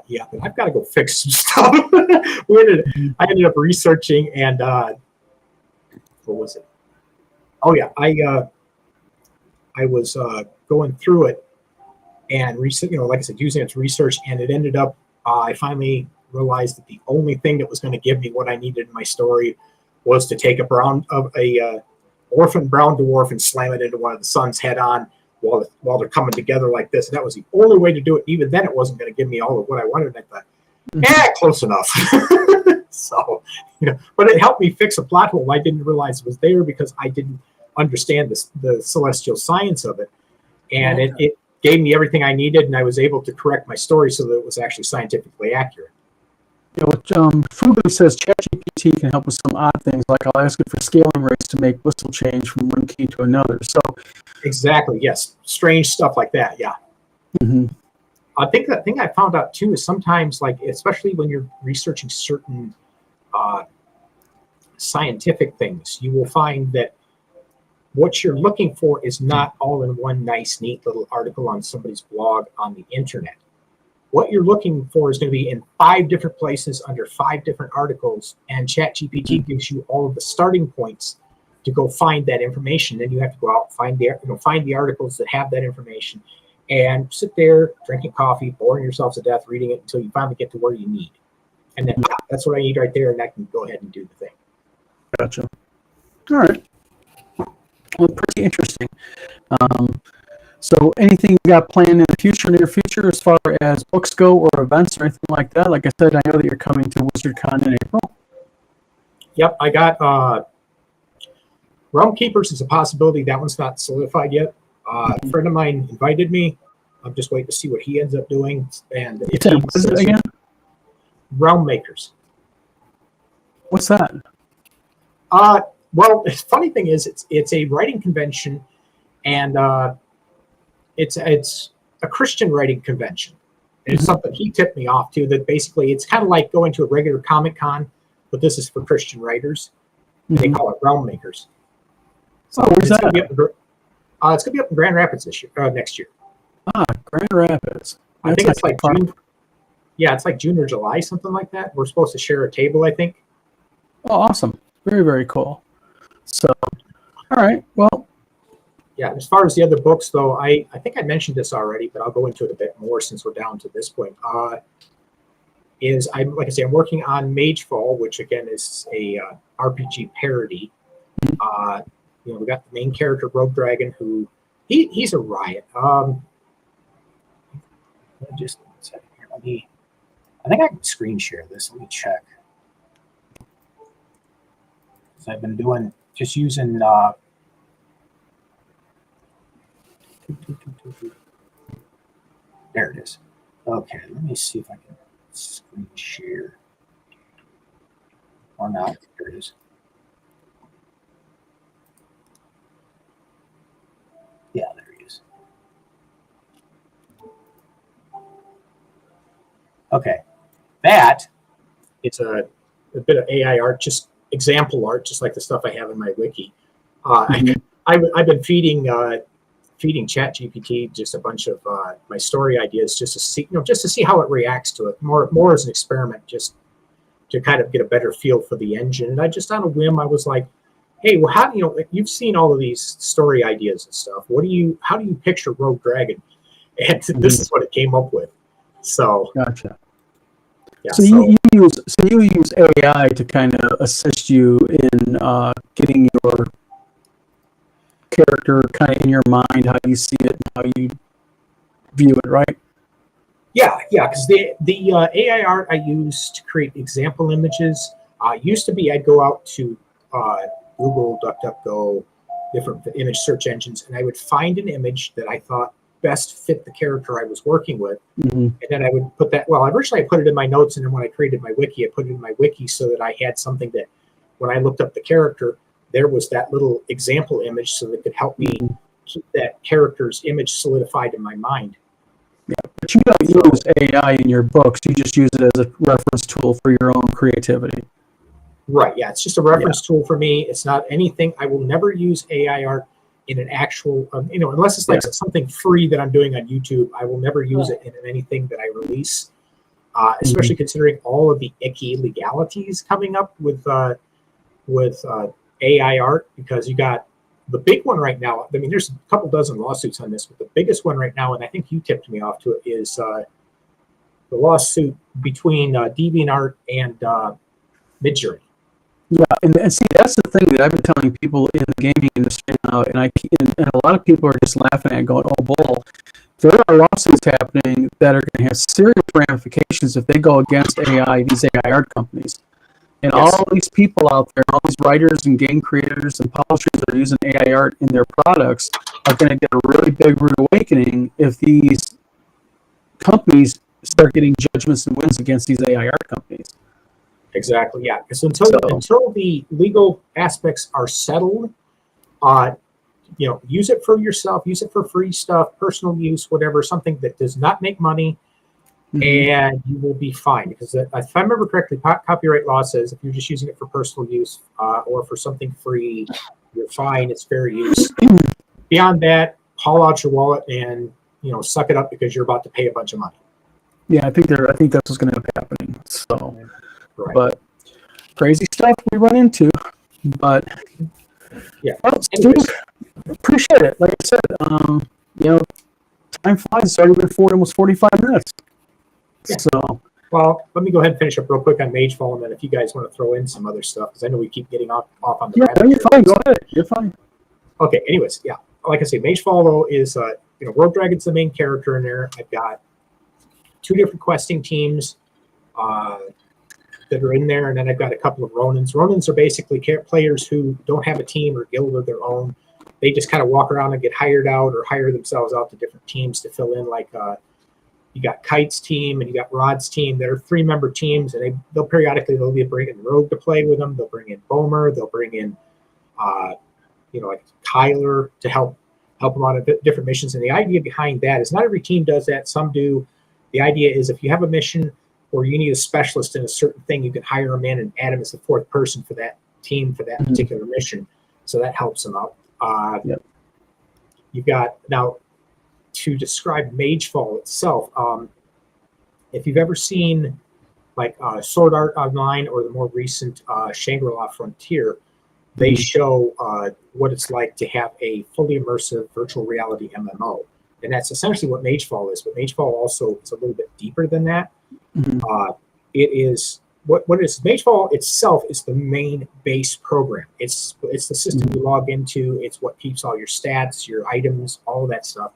yeah, but I've got to go fix some stuff. I ended up researching, and what was it? Oh yeah, I was going through it and like I said, using it to research, and it ended up. I finally realized that the only thing that was going to give me what I needed in my story was to take orphan brown dwarf and slam it into one of the suns head on, while they're coming together like this. And that was the only way to do it. Even then, it wasn't going to give me all of what I wanted. I thought, close enough. So, but it helped me fix a plot hole I didn't realize was there because I didn't understand the celestial science of it. And it gave me everything I needed, and I was able to correct my story so that it was actually scientifically accurate. Fugu says ChatGPT can help with some odd things, like I'll ask it for scaling rates to make whistle change from one key to another. So exactly, yes, strange stuff like that. Yeah. Mm-hmm. I think the thing I found out too is sometimes, like especially when you're researching certain scientific things, you will find that what you're looking for is not all in one nice, neat little article on somebody's blog on the internet. What you're looking for is going to be in 5 different places under 5 different articles, and ChatGPT gives you all of the starting points to go find that information. Then you have to go out and find the articles that have that information, and sit there drinking coffee, boring yourself to death, reading it until you finally get to where you need. And then that's what I need right there, and I can go ahead and do the thing. Gotcha. All right. Well, pretty interesting. So anything you got planned in the near future, as far as books go or events or anything like that? Like I said, I know that you're coming to WizardCon in April. Yep, I got Realm Keepers is a possibility. That one's not solidified yet. A friend of mine invited me. I'm just waiting to see what he ends up doing. And what is it again? Realm Makers. What's that? Well, the funny thing is, it's a writing convention, and it's a Christian writing convention. And it's something he tipped me off to. That basically, it's kind of like going to a regular Comic-Con, but this is for Christian writers. And they call it Realm Makers. So where's that? It's going to be up in Grand Rapids next year. Grand Rapids. I think it's like June. Yeah, it's like June or July, something like that. We're supposed to share a table, I think. Oh, awesome. Very, very cool. So, all right. Well, yeah, as far as the other books, though, I think I mentioned this already, but I'll go into it a bit more since we're down to this point. Like I say, I'm working on Magefall, which again is a RPG parody. We got the main character, Rogue Dragon, who he's a riot. Just one second here. I think I can screen share this. Let me check. So I've been using. There it is. Okay, let me see if I can screen share or not. There it is. Yeah, there he is. Okay, that it's a bit of AI art, just example art, just like the stuff I have in my wiki. I've been feeding ChatGPT just a bunch of my story ideas, just to see how it reacts to it. More as an experiment, just to kind of get a better feel for the engine. And I just on a whim, I was like, hey, well, how you've seen all of these story ideas and stuff. How do you picture Rogue Dragon? And this is what it came up with. So gotcha. Yeah, so you use AI to kind of assist you in getting your character kind of in your mind, how you see it, and how you view it, right? Yeah, because the AI art I use to create example images used to be I'd go out to Google, DuckDuckGo, different image search engines, and I would find an image that I thought best fit the character I was working with, and then I would put that. Well, originally I put it in my notes, and then when I created my wiki, I put it in my wiki so that I had something that when I looked up the character, there was that little example image, so that it could help me keep that character's image solidified in my mind. Yeah, but you don't use AI in your books. You just use it as a reference tool for your own creativity. Right. Yeah, it's just a reference tool for me. It's not anything. I will never use AI art in an actual, unless it's like something free that I'm doing on YouTube. I will never use it in anything that I release, especially considering all of the icky legalities coming up with AI art, because you got the big one right now. I mean, there's a couple dozen lawsuits on this, but the biggest one right now, and I think you tipped me off to it, is the lawsuit between DeviantArt and Midjourney. Yeah, and see, that's the thing that I've been telling people in the gaming industry now, and a lot of people are just laughing at it, going, "Oh, bull." There are lawsuits happening that are going to have serious ramifications if they go against these AI art companies. And Yes. all these people out there, all these writers and game creators and publishers that are using AI art in their products are going to get a really big rude awakening if these companies start getting judgments and wins against these AI art companies. Exactly. Yeah. Because until the legal aspects are settled, use it for yourself, use it for free stuff, personal use, whatever, something that does not make money, and you will be fine. Because if I remember correctly, copyright law says if you're just using it for personal use or for something free, you're fine. It's fair use. Beyond that, haul out your wallet and suck it up because you're about to pay a bunch of money. Yeah, I think that's what's going to end up happening. So, Right. but crazy stuff we run into. But yeah, well, Steve, appreciate it. Like I said, time flies. It's already been almost 45 minutes. Yeah. So, well, let me go ahead and finish up real quick on Magefall, and then if you guys want to throw in some other stuff, because I know we keep getting off on the yeah, you're fine. Go ahead. You're fine. Okay. Anyways, yeah, like I say, Magefall though is World Dragon's the main character in there. I've got 2 different questing teams that are in there, and then I've got a couple of Ronins. Ronins are basically players who don't have a team or guild of their own. They just kind of walk around and get hired out or hire themselves out to different teams to fill in. Like you got Kite's team and you got Rod's team. They're 3-member teams, and they'll periodically be bringing Rogue to play with them. They'll bring in Bomer. They'll bring in like Kyler to help them out on different missions. And the idea behind that is not every team does that. Some do. The idea is if you have a mission or you need a specialist in a certain thing, you can hire them in and add them as the 4th person for that team for that particular mission. So that helps them out. Yep. You've got now to describe Magefall itself. If you've ever seen like Sword Art Online or the more recent Shangri-La Frontier, they show what it's like to have a fully immersive virtual reality MMO. And that's essentially what Magefall is. But Magefall also is a little bit deeper than that. It is what is Magefall itself is the main base program. It's the system you log into. It's what keeps all your stats, your items, all of that stuff.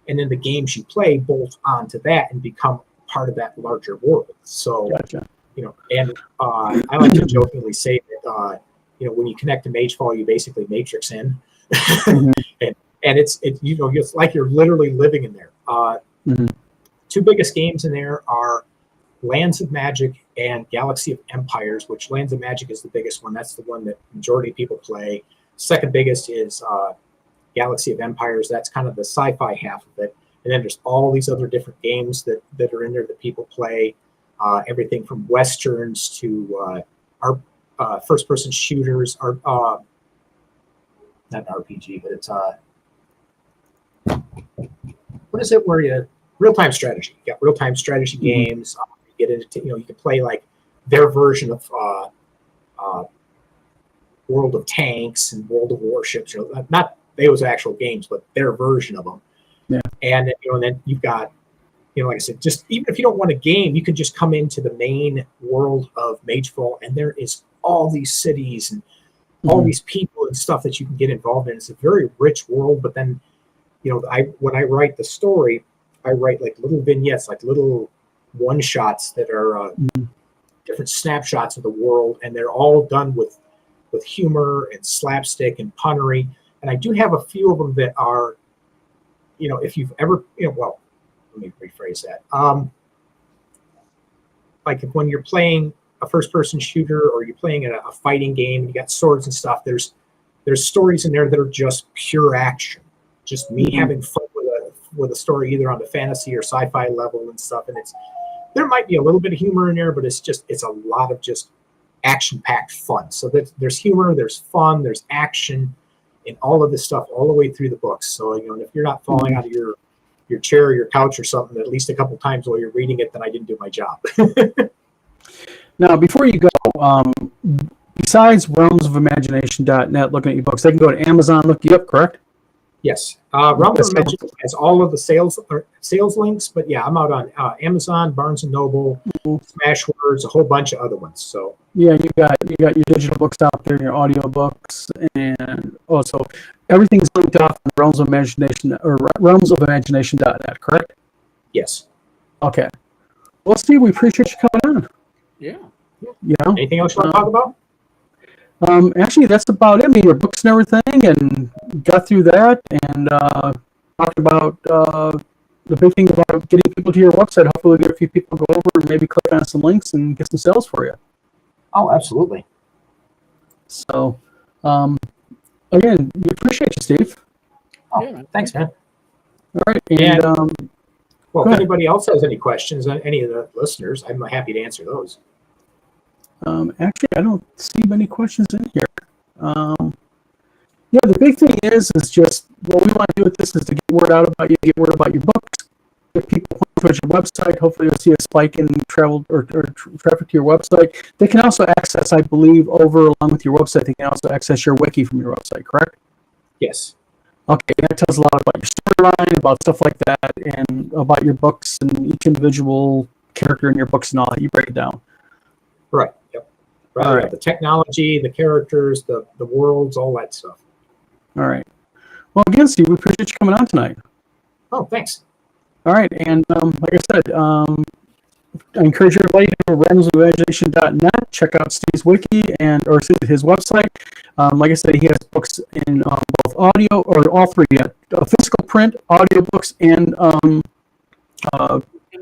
And then the games you play bolt onto that and become part of that larger world. So, Gotcha. And I like to jokingly say that when you connect to Magefall, you basically matrix in, and it's like you're literally living in there. 2 biggest games in there are Lands of Magic and Galaxy of Empires, which Lands of Magic is the biggest one. That's the one that majority of people play. Second biggest is Galaxy of Empires. That's kind of the sci-fi half of it. And then there's all these other different games that are in there that people play. Everything from Westerns to our first-person shooters. Not an RPG, but it's what is it where you real-time strategy. You got real-time strategy games. You get into you can play like their version of World of Tanks and World of Warships. Not those actual games, but their version of them. Yeah. And then you've got like I said, just even if you don't want a game, you can just come into the main world of Magefall, and there is all these cities and all these people and stuff that you can get involved in. It's a very rich world. But then, when I write the story, I write like little vignettes, like little one-shots that are different snapshots of the world, and they're all done with humor and slapstick and punnery. And I do have a few of them that are, if you've ever, well, let me rephrase that. Like when you're playing a first-person shooter or you're playing a fighting game, you got swords and stuff. There's stories in there that are just pure action, just me having fun with a story, either on the fantasy or sci-fi level and stuff. And there might be a little bit of humor in there, but it's a lot of just action-packed fun. So there's humor, there's fun, there's action, and all of this stuff all the way through the books. So if you're not falling out of your chair or your couch or something at least a couple times while you're reading it, then I didn't do my job. Now, before you go, besides realmsofimagination.net, looking at your books, they can go to Amazon, look you up, correct? Yes. Realms of Imagination has all of the sales links, but yeah, I'm out on Amazon, Barnes & Noble, Smashwords, a whole bunch of other ones. So yeah, you got your digital books out there, your audio books, and also everything's linked off on Realms of Imagination or realmsofimagination.net, correct? yes. Okay. Well, Steve, we appreciate you coming on. Yeah. You know, Anything else you want to talk about? actually, that's about it. I mean, your books and everything, and got through that, and talked about the big thing about getting people to your website. Hopefully, get a few people go over and maybe click on some links and get some sales for you. Oh, absolutely. So, again, we appreciate you, Steve. Oh, Yeah, man. thanks, man. All right, And, and Well, go if ahead. anybody else has any questions on any of the listeners, I'm happy to answer those. Actually, I don't see many questions in here. Yeah, the big thing is just what we want to do with this is to get word out about you, get word about your books, get people towards your website. Hopefully, you'll see a spike in travel or traffic to your website. They can also access, I believe, along with your website, they can also access your wiki from your website, correct? Yes. Okay, that tells a lot about your storyline, about stuff like that, and about your books and each individual character in your books and all that. You break it down. Right. Yep. Right. All right. The technology, the characters, the worlds, all that stuff. All right. Well, again, Steve, we appreciate you coming on tonight. Oh, thanks. All right, and like I said, I encourage everybody to go to realmsofimagination.net, check out Steve's wiki or his website. Like I said, he has books in both audio or all three yet: physical print, audio books, and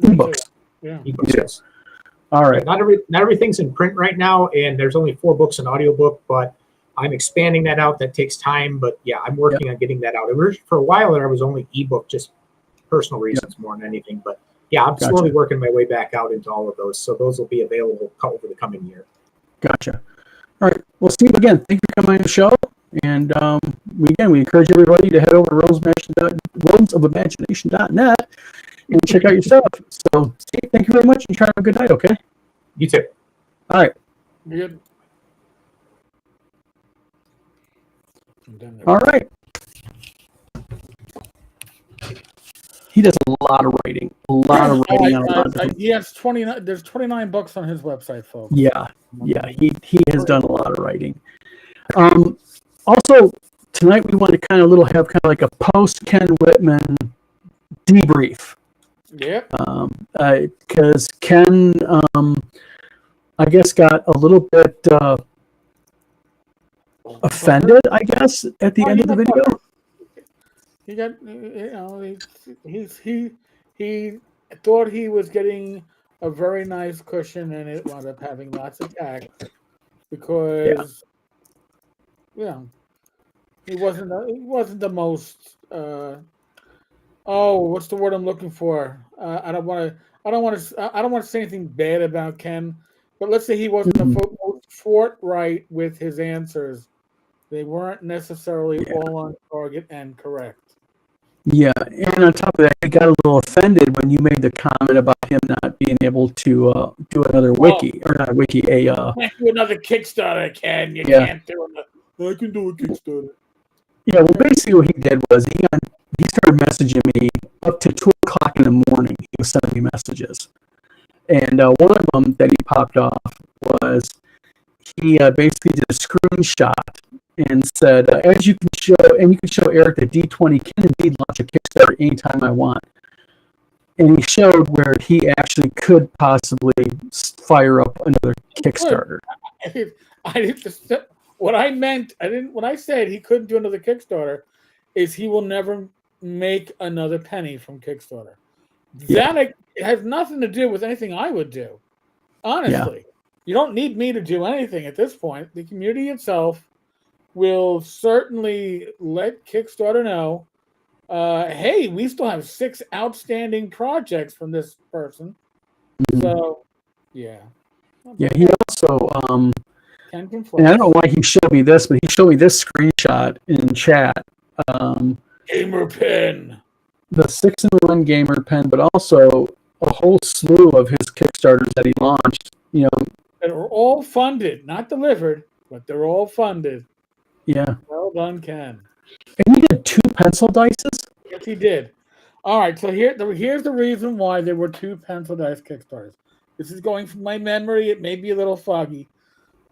ebooks. Yeah. Ebooks, yes. All right. Not everything's in print right now, and there's only 4 books in audiobook, but I'm expanding that out. That takes time, but yeah, I'm working on getting that out. For a while there, I was only ebook, just personal reasons more than anything. But yeah, I'm slowly working my way back out into all of those. So those will be available over the coming year. Gotcha. All right. Well, Steve, again, thank you for coming on the show. And we encourage everybody to head over to realmsofimagination.net and check out your stuff. So, Steve, thank you very much, and try to have a good night, okay? You too. All right. Good. All right. He does a lot of writing. A lot of writing on a lot of different... He has 29. There's 29 books on his website, folks. Yeah. He has done a lot of writing. Also, tonight we want to have like a post Ken Whitman debrief. Yep. Because Ken, I guess, got a little bit offended, I guess, at the end of the video. He got, he thought he was getting a very nice cushion, and it wound up having lots of tax because, he wasn't the most. What's the word I'm looking for? I don't want to say anything bad about Ken, but let's say he wasn't the forthright with his answers. They weren't necessarily all on target and correct. Yeah, and on top of that, he got a little offended when you made the comment about him not being able to do another wiki, or not a wiki, Can't do another Kickstarter, Ken. You can't do another. I can do a Kickstarter. Yeah, well, basically what he did was he started messaging me up to 2 o'clock in the morning. He was sending me messages. And one of them that he popped off was he basically did a screenshot and said, as you can show Eric the D20 can indeed launch a Kickstarter anytime I want. And he showed where he actually could possibly fire up another Kickstarter. What I meant, when I said he couldn't do another Kickstarter, is he will never make another penny from Kickstarter. That it has nothing to do with anything I would do. Honestly, you don't need me to do anything at this point. The community itself will certainly let Kickstarter know, hey, we still have 6 outstanding projects from this person. So, yeah. He also, and I don't know why he showed me this, but he showed me this screenshot in chat. Gamer pen. The 6-in-1 gamer pen, but also a whole slew of his Kickstarters that he launched. That are all funded, not delivered, but they're all funded. Yeah. Well done, Ken. And he did 2 pencil dices? Yes, he did. All right, so here's the reason why there were 2 pencil dice Kickstarters. This is going from my memory. It may be a little foggy.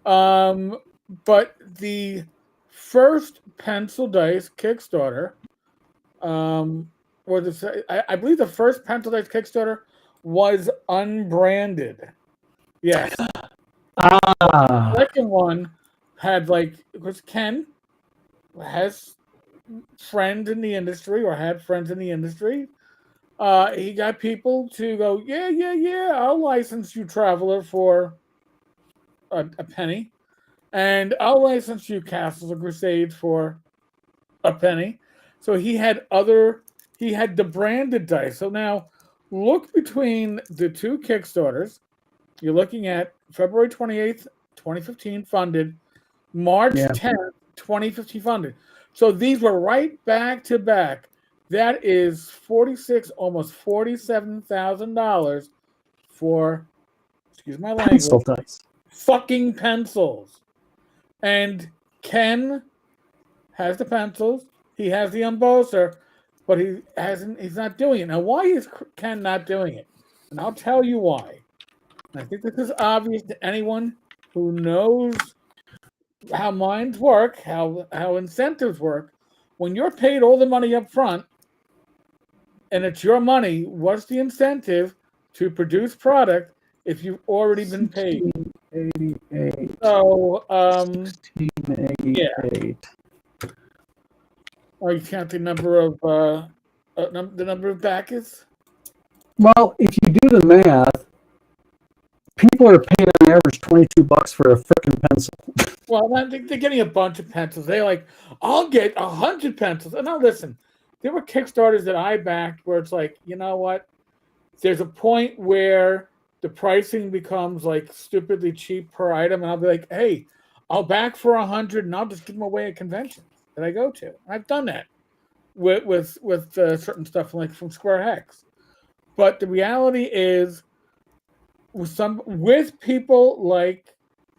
But the first pencil dice Kickstarter, I believe the first pencil dice Kickstarter was unbranded. Yes. The second one had because Ken has friends in the industry or had friends in the industry. He got people to go, yeah, I'll license you, Traveler, for a penny. And I'll license you, Castles of Crusade, for a penny. So he had the branded dice. So now look between the two Kickstarters. You're looking at February 28th, 2015 funded, March 10th, 2015 funded. So these were right back to back. That is almost $47,000 for, excuse my language, Pencil dice. fucking pencils. And Ken has the pencils. He has the embosser, but he's not doing it. Now, why is Ken not doing it? And I'll tell you why. I think this is obvious to anyone who knows how minds work, how incentives work. When you're paid all the money up front and it's your money, what's the incentive to produce product if you've already been paid? 1688. So, 1688. you count the number of backers? Well, if you do the math, people are paying on average $22 for a frickin' pencil. Well, they're getting a bunch of pencils. They're I'll get 100 pencils. And now listen, there were Kickstarters that I backed where it's you know what? There's a point where the pricing becomes stupidly cheap per item, and I'll be hey, I'll back for 100 and I'll just give them away at conventions that I go to. And I've done that with certain stuff from Square Hex. But the reality is, with people like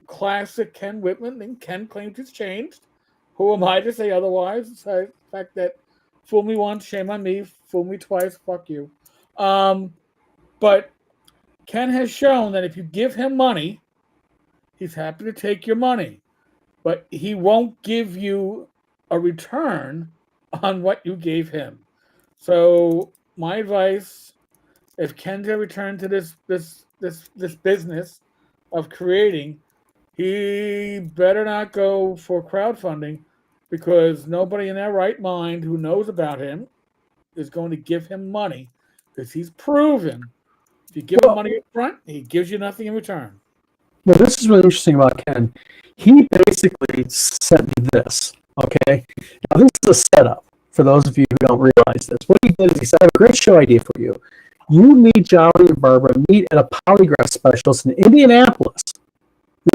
classic Ken Whitman, and Ken claims it's changed. Who am I to say otherwise? The fact that fool me once, shame on me. Fool me twice, fuck you. But Ken has shown that if you give him money, he's happy to take your money, but he won't give you a return on what you gave him. So my advice, if Ken's going to return to this business of creating, he better not go for crowdfunding, because nobody in their right mind who knows about him is going to give him money, because he's proven if you give him money up front, he gives you nothing in return. Well, this is really interesting about Ken. He basically sent me this, okay? Now, this is a setup for those of you who don't realize this. What he did is he said, I have a great show idea for you. You meet Jolly and Barbara, meet at a Polygraph specialist in Indianapolis.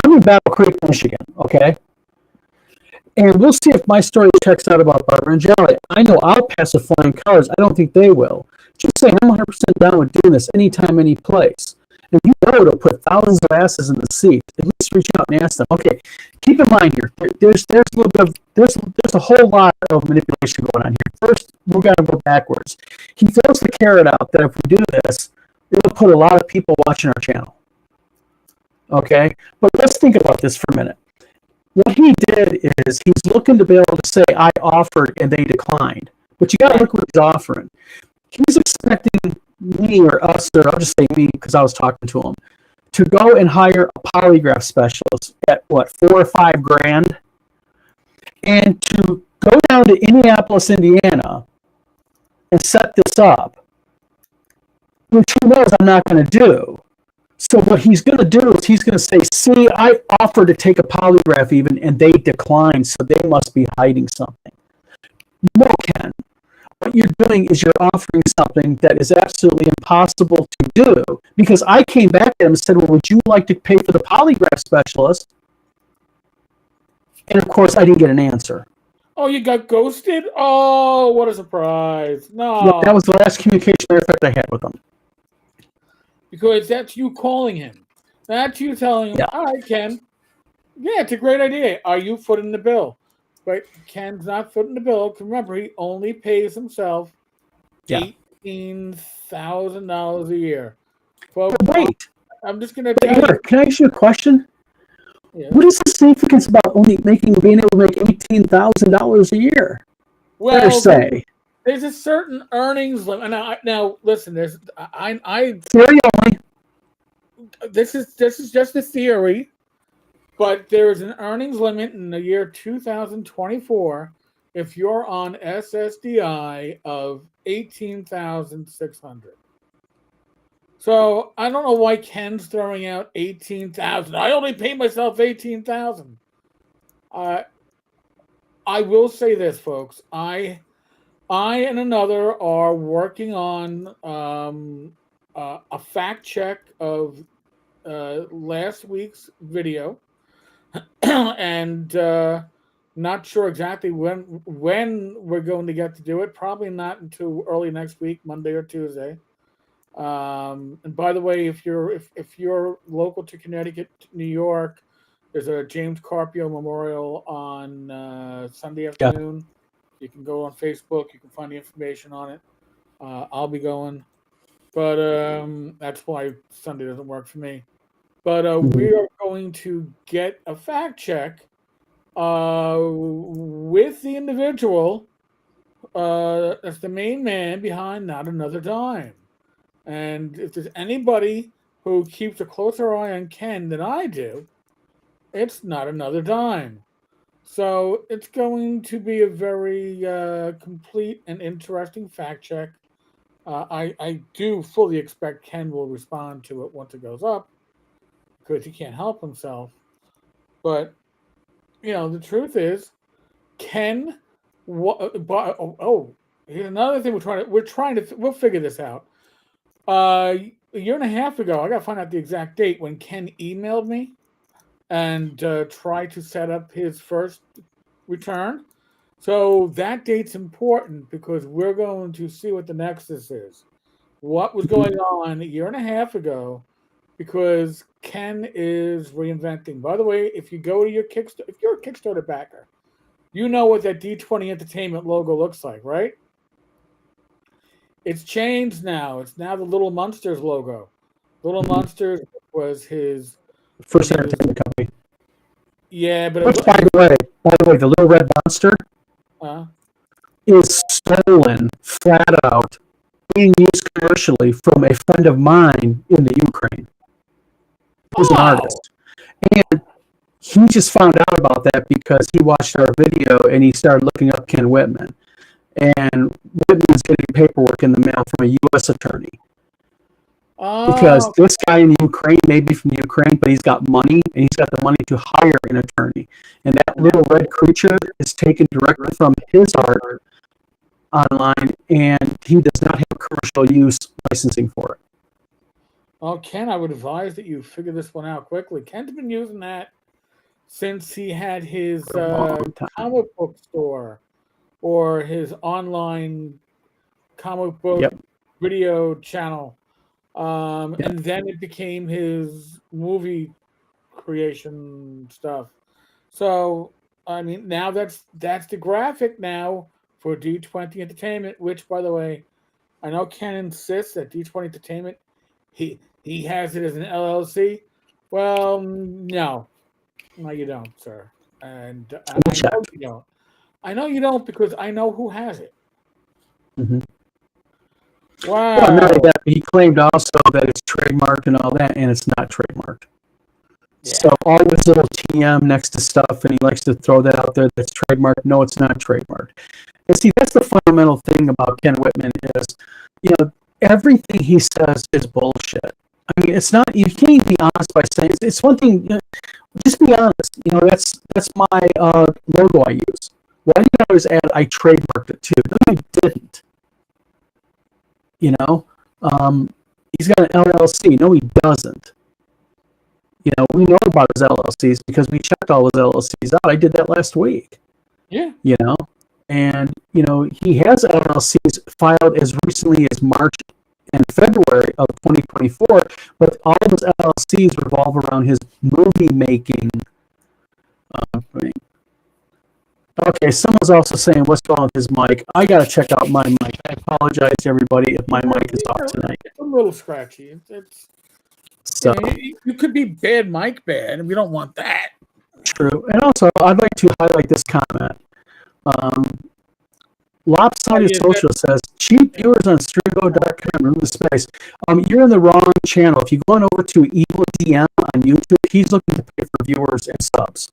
I'm in Battle Creek, Michigan, okay? And we'll see if my story checks out about Barbara and Jolly. I know I'll pass with flying colors. I don't think they will. Just say I'm 100% down with doing this anytime, any place. And you know it'll put thousands of asses in the seat. At least reach out and ask them. Okay, keep in mind here, there's a little bit of there's a whole lot of manipulation going on here. First, we're going to go backwards. He throws the carrot out that if we do this, it'll put a lot of people watching our channel. Okay, but let's think about this for a minute. What he did is he's looking to be able to say, I offered and they declined. But you got to look what he's offering. He's expecting me or us, or I'll just say me because I was talking to him, to go and hire a polygraph specialist at what, $4 or $5 grand, and to go down to Indianapolis, Indiana, and set this up, which who knows I'm not going to do. So what he's going to do is he's going to say, see, I offered to take a polygraph even, and they declined, so they must be hiding something. No, Ken. What you're doing is you're offering something that is absolutely impossible to do, because I came back at him and said, well, would you like to pay for the polygraph specialist? And, of course, I didn't get an answer. Oh, you got ghosted? Oh, what a surprise. No. Yeah, that was the last communication, matter of fact, I had with him. Because that's you calling him. That's you telling him, all right, Ken. Yeah, it's a great idea. Are you footing the bill? But Ken's not footing the bill. Remember, he only pays himself $18,000 a year. Folks, but wait. I'm just gonna But tell you. Eric, can I ask you a question? Yeah. What is the significance about only being able to make $18,000 a year? Well, say there's a certain earnings limit. Now listen. theory only. This is just a theory, but there is an earnings limit in the year 2024 if you're on SSDI of 18,600. So I don't know why Ken's throwing out 18,000. I only pay myself 18,000. I will say this, folks. I and another are working on a fact check of last week's video, and not sure exactly when we're going to get to do it. Probably not until early next week, Monday or Tuesday. And by the way, if you're local to Connecticut, New York, there's a James Carpio Memorial on Sunday afternoon. Yeah. You can go on Facebook. You can find the information on it. I'll be going, but that's why Sunday doesn't work for me. But we are going to get a fact check with the individual that's the main man behind Not Another Dime. And if there's anybody who keeps a closer eye on Ken than I do, it's Not Another Dime. So it's going to be a very complete and interesting fact check. I do fully expect Ken will respond to it once it goes up, because he can't help himself. But the truth is, Ken. Here's another thing we'll figure this out. A year and a half ago, I got to find out the exact date when Ken emailed me and tried to set up his first return. So that date's important because we're going to see what the nexus is. What was going on a year and a half ago, because Ken is reinventing. By the way, if you go to your Kickstarter, if you're a Kickstarter backer, you know what that D20 Entertainment logo looks like, right? It's changed now. It's now the Little Monsters logo. Little Monsters was his first entertainment company. Yeah, but which, by the way, the Little Red Monster is stolen flat out, being used commercially from a friend of mine in the Ukraine. Who's an artist, and he just found out about that because he watched our video and he started looking up Ken Whitman. And Whitman's getting paperwork in the mail from a U.S. attorney. Because this guy in Ukraine may be from Ukraine, but he's got money, and he's got the money to hire an attorney. And that little red creature is taken directly from his art online, and he does not have commercial use licensing for it. Oh, Ken, I would advise that you figure this one out quickly. Ken's been using that since he had his comic book store or his online comic book video channel. And then it became his movie creation stuff. So, I mean, now that's the graphic now for D20 Entertainment, which, by the way, I know Ken insists that D20 Entertainment, he has it as an LLC. Well, no, you don't, sir. And I know you don't. I know you don't because I know who has it. Mm-hmm. Wow. Well, not that, he claimed also that it's trademarked and all that, and it's not trademarked. Yeah. So all this little TM next to stuff, and he likes to throw that out there that's trademarked. No, it's not trademarked. And see, that's the fundamental thing about Ken Whitman is, everything he says is bullshit. I mean, it's not. You can't even be honest by saying it's one thing. Just be honest. That's my logo I use. Why did I always add I trademarked it too? No, I didn't. He's got an LLC. No, he doesn't. We know about his LLCs because we checked all his LLCs out. I did that last week. Yeah. And he has LLCs filed as recently as March and February of 2024, but all of his LLCs revolve around his movie making thing. Okay, someone's also saying, what's wrong with his mic? I got to check out my mic. I apologize to everybody if my mic is off tonight. It's a little scratchy. So you could be bad Mike bad, and we don't want that. true. And also, I'd like to highlight this comment. Lopsided Social says, cheap viewers on Strigo.com ruin the space. You're in the wrong channel. If you go on over to Evil DM on YouTube, he's looking to pay for viewers and subs.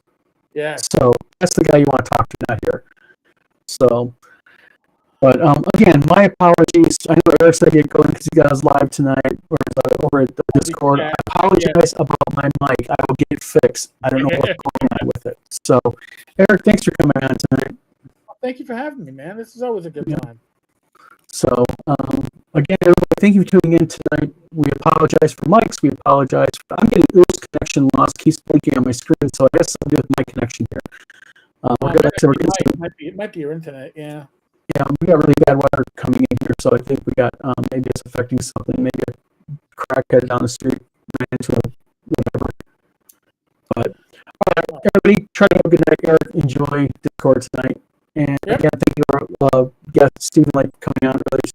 Yeah. So that's the guy you want to talk to, not here. So, but again, my apologies. I know Eric said he'd go in because he got us live tonight or over at the Discord. I apologize about my mic. I will get it fixed. I don't know what's going on with it. So, Eric, thanks for coming on tonight. Thank you for having me, man. This is always a good time. So, again, everybody, thank you for tuning in tonight. We apologize for mics. We apologize. I'm getting loose connection loss. Keeps blinking on my screen, so I guess something with my connection here. It might be your internet, yeah. Yeah, we got really bad weather coming in here, so I think we got maybe it's affecting something. Maybe a crackhead down the street ran into a whatever. But all right, everybody, try to have a good night, Eric. Enjoy Discord tonight. And again, thank you for guest Stephen Light coming on earlier